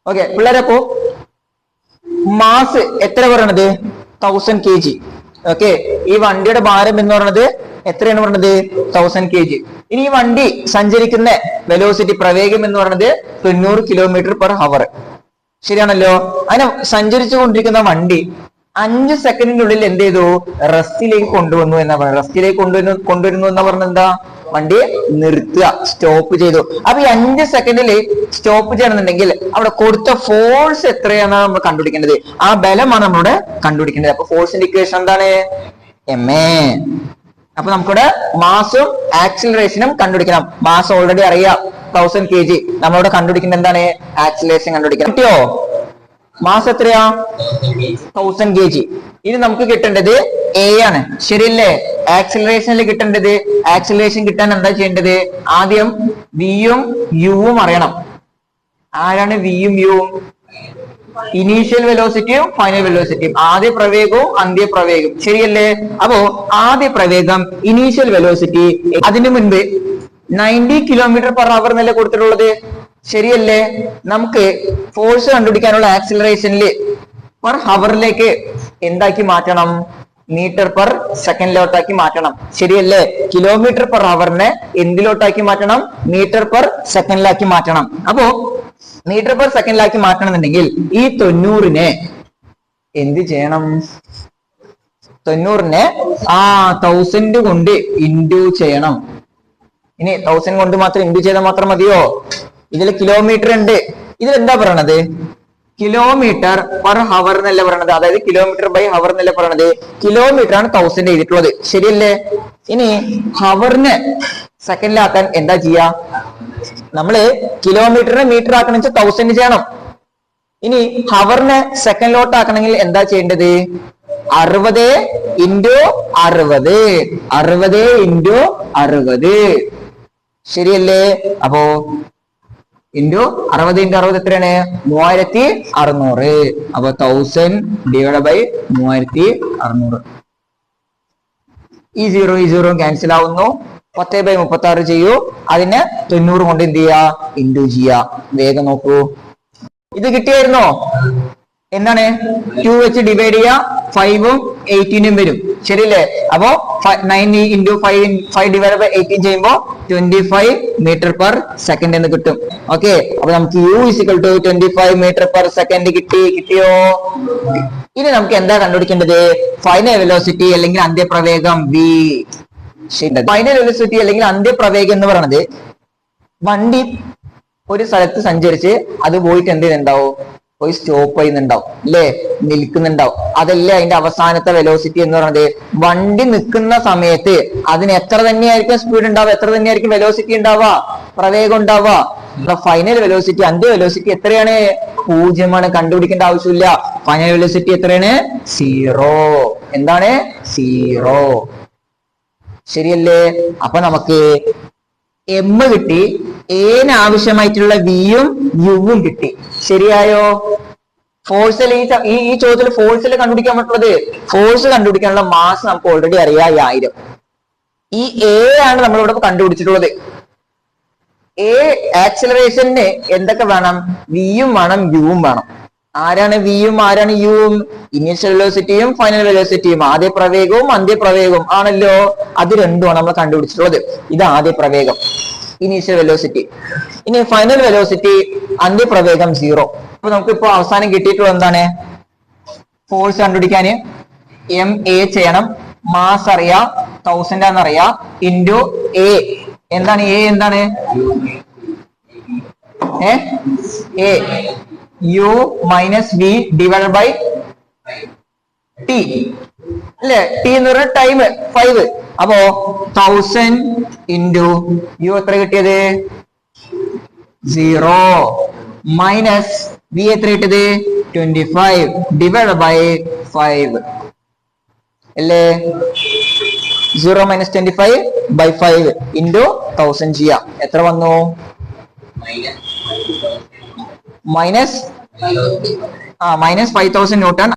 Okay പിള്ളേരെ, അപ്പോ mass എത്ര പറയണത് 1000 kg. ഓക്കെ, ഈ വണ്ടിയുടെ ഭാരം എന്ന് പറയുന്നത് എത്രയാണ് പറയുന്നത് 1000 kg. ഇനി ഈ വണ്ടി സഞ്ചരിക്കുന്ന വെലോസിറ്റി പ്രവേഗം എന്ന് പറയുന്നത് 90 km/h. ശരിയാണല്ലോ. അതിനെ സഞ്ചരിച്ചു കൊണ്ടിരിക്കുന്ന വണ്ടി 5 സെക്കൻഡിനുള്ളിൽ എന്ത് ചെയ്തു? റെസ്റ്റിലേക്ക് കൊണ്ടുവന്നു എന്നാ പറയുന്നത്. റെസ്റ്റിലേക്ക് കൊണ്ടുവരുന്നു എന്നാ പറഞ്ഞത് എന്താ? വണ്ടി നിർത്തുക, സ്റ്റോപ്പ് ചെയ്തു. അപ്പൊ ഈ 5 സെക്കൻഡിൽ സ്റ്റോപ്പ് ചെയ്യണമെന്നുണ്ടെങ്കിൽ അവിടെ കൊടുത്ത ഫോഴ്സ് എത്രയാണ് നമ്മൾ കണ്ടുപിടിക്കേണ്ടത്. ആ ബലമാണ് നമ്മളിവിടെ കണ്ടുപിടിക്കേണ്ടത്. അപ്പൊ ഫോഴ്സിന്റെ ഇക്വേഷൻ എന്താണ്? ma. അപ്പൊ നമുക്കിവിടെ മാസും ആക്സിലറേഷനും കണ്ടുപിടിക്കണം. മാസ് ഓൾറെഡി അറിയാം 1000 kg. നമ്മളിവിടെ കണ്ടുപിടിക്കേണ്ടത് എന്താണ്? ആക്സിലറേഷൻ കണ്ടുപിടിക്കണം. കിട്ടിയോ? മാസ് എത്രയാ? 1000 kg. ഇനി നമുക്ക് കിട്ടേണ്ടത് a ആണ്. ശരിയല്ലേ? ആക്സിലറേഷനിൽ കിട്ടേണ്ടത്, ആക്സിലറേഷൻ കിട്ടാൻ എന്താ ചെയ്യേണ്ടത്? ആദ്യം വിയും യുവും അറിയണം. ആരാണ് വിയും യുവും? ഇനീഷ്യൽ വെലോസിറ്റിയും ഫൈനൽ വെലോസിറ്റിയും, ആദ്യ പ്രവേഗവും അന്ത്യ പ്രവേഗവും. ശരിയല്ലേ? അപ്പോ ആദ്യ പ്രവേഗം ഇനീഷ്യൽ വെലോസിറ്റി അതിനു മുൻപ് 90 km/h എന്നല്ലേ കൊടുത്തിട്ടുള്ളത്. ശരിയല്ലേ? നമുക്ക് ഫോഴ്സ് കണ്ടുപിടിക്കാനുള്ള ആക്സിലറേഷനിൽ പെർ ഹവറിലേക്ക് എന്താക്കി മാറ്റണം? മീറ്റർ/സെക്കൻഡിലോട്ടാക്കി മാറ്റണം. ശരിയല്ലേ? km/h എന്തിലോട്ടാക്കി മാറ്റണം? മീറ്റർ/സെക്കൻഡിലാക്കി മാറ്റണം. അപ്പോ മീറ്റർ/സെക്കൻഡിലാക്കി മാറ്റണമെന്നുണ്ടെങ്കിൽ ഈ 90നെ എന്ത് ചെയ്യണം? 90നെ 1000 കൊണ്ട് ഇൻഡു ചെയ്യണം. ഇനി 1000 കൊണ്ട് മാത്രം ഇൻഡു ചെയ്താൽ മാത്രം മതിയോ? ഇതിൽ കിലോമീറ്റർ ഉണ്ട്. ഇതിൽ എന്താ പറയണത്? km/h എന്നല്ല പറയണത്. അതായത് km/h എന്നല്ല പറയണത്. കിലോമീറ്റർ ആണ് 1000 എഴുതിയിട്ടുള്ളത്. ശരിയല്ലേ? ഇനി ഹവറിനെ സെക്കൻഡിലാക്കാൻ എന്താ ചെയ്യാ? നമ്മള് കിലോമീറ്ററിനെ മീറ്റർ ആക്കണം വെച്ചാൽ 1000 ചെയ്യണം. ഇനി ഹവറിനെ സെക്കൻഡിലോട്ട് ആക്കണമെങ്കിൽ എന്താ ചെയ്യേണ്ടത്? 60 × 60. ശരിയല്ലേ? അപ്പോ 60 × 60 എത്രയാണ്? 3600. അപ്പൊ 1000 / 3600. ഈ 0 ക്യാൻസൽ ആവുന്നു. 10/36 ചെയ്യൂ. അതിനെ 90 കൊണ്ട് എന്ത് ചെയ്യാ? ഇൻഡു ചെയ്യാ. വേഗം നോക്കൂ. ഇത് കിട്ടിയായിരുന്നോ? എന്താണ്? 2 വെച്ച് ഡിവൈഡ് ചെയ്യാ. 5ഉം 18ഉം വരും. ശരിയല്ലേ? അപ്പോ 9 × 5 / 18 ചെയ്യുമ്പോ 25 m/s എന്ന് കിട്ടും. ഓക്കെ, അപ്പൊ നമുക്ക് u = 25 m/s കിട്ടിയോ? ഇനി നമുക്ക് എന്താ കണ്ടുപിടിക്കേണ്ടത്? ഫൈനൽ വെലോസിറ്റി അല്ലെങ്കിൽ അന്ത്യപ്രവേഗം v. ഫൈനൽ വെലോസിറ്റി അല്ലെങ്കിൽ അന്ത്യപ്രവേഗം എന്ന് പറയുന്നത് വണ്ടി ഒരു സ്ഥലത്ത് സഞ്ചരിച്ച് അത് പോയിട്ട് എന്ത് ചെയ്യുന്നുണ്ടാവും? പോയി സ്റ്റോപ്പ് ചെയ്യുന്നുണ്ടാവും അല്ലേ? നിൽക്കുന്നുണ്ടാവും. അതല്ലേ അതിന്റെ അവസാനത്തെ വെലോസിറ്റി എന്ന് പറയുന്നത്. വണ്ടി നിൽക്കുന്ന സമയത്ത് അതിന് എത്ര തന്നെയായിരിക്കും സ്പീഡ് ഉണ്ടാവുക? എത്ര തന്നെയായിരിക്കും വെലോസിറ്റി ഉണ്ടാവുക? പ്രവേഗം ഉണ്ടാവുക? ഫൈനൽ വെലോസിറ്റി, അന്ത്യ വെലോസിറ്റി എത്രയാണ്? 0 കണ്ടുപിടിക്കേണ്ട ആവശ്യമില്ല. ഫൈനൽ വെലോസിറ്റി എത്രയാണ്? 0. എന്താണ്? 0. ശരിയല്ലേ? അപ്പൊ നമുക്ക് m കിട്ടി, എന് ആവശ്യമായിട്ടുള്ള വിയും യുവും കിട്ടി. ശരിയായോ? ഫോഴ്സിൽ ഈ ചോദ്യത്തിൽ ഫോഴ്സിൽ കണ്ടുപിടിക്കാൻ പറ്റുള്ളത്, ഫോഴ്സ് കണ്ടുപിടിക്കാനുള്ള മാസ് നമുക്ക് ഓൾറെഡി അറിയാം 1000. ഈ എ ആണ് നമ്മളിവിടെ കണ്ടുപിടിച്ചിട്ടുള്ളത്. എ ആക്സിലറേഷന് എന്തൊക്കെ വേണം? വിയും വേണം, യുവും വേണം. ആരാണ് വിയും ആരാണ് യുവും? ഇനീഷ്യൽ വെലോസിറ്റിയും ഫൈനൽ വെലോസിറ്റിയും, ആദ്യ പ്രവേഗവും അന്ത്യപ്രവേഗവും ആണല്ലോ. അത് രണ്ടുമാണ് നമ്മൾ കണ്ടുപിടിച്ചിട്ടുള്ളത്. ഇത് ആദ്യ പ്രവേഗം, ഇനീഷ്യൽ വെലോസിറ്റി. ഇനി ഫൈനൽ വെലോസിറ്റി, അന്ത്യപ്രവേഗം 0. അപ്പൊ നമുക്ക് ഇപ്പൊ അവസാനം കിട്ടിയിട്ടുള്ളത് എന്താണ്? ഫോഴ്സ് കണ്ടുപിടിക്കാന് ma ചെയ്യണം. മാസ് അറിയാം, 1000 ആണെന്നറിയാം. Into a. എന്താണ് a? എന്താണ് a? u - v divide by t അല്ലെ? t എന്ന് പറഞ്ഞ ടൈം 5. അപ്പോ 1000 ഇൻറ്റു u എത്ര കിട്ടിയത്? 0 മൈനസ് v എത്ര കിട്ടിയത്? 25 ഡിവൈഡ് ബൈ 5 അല്ലേ? 0 - 25 ബൈ 5 ഇൻറ്റു 1000 ചെയ്യാം. എത്ര വന്നു? -5000 Newton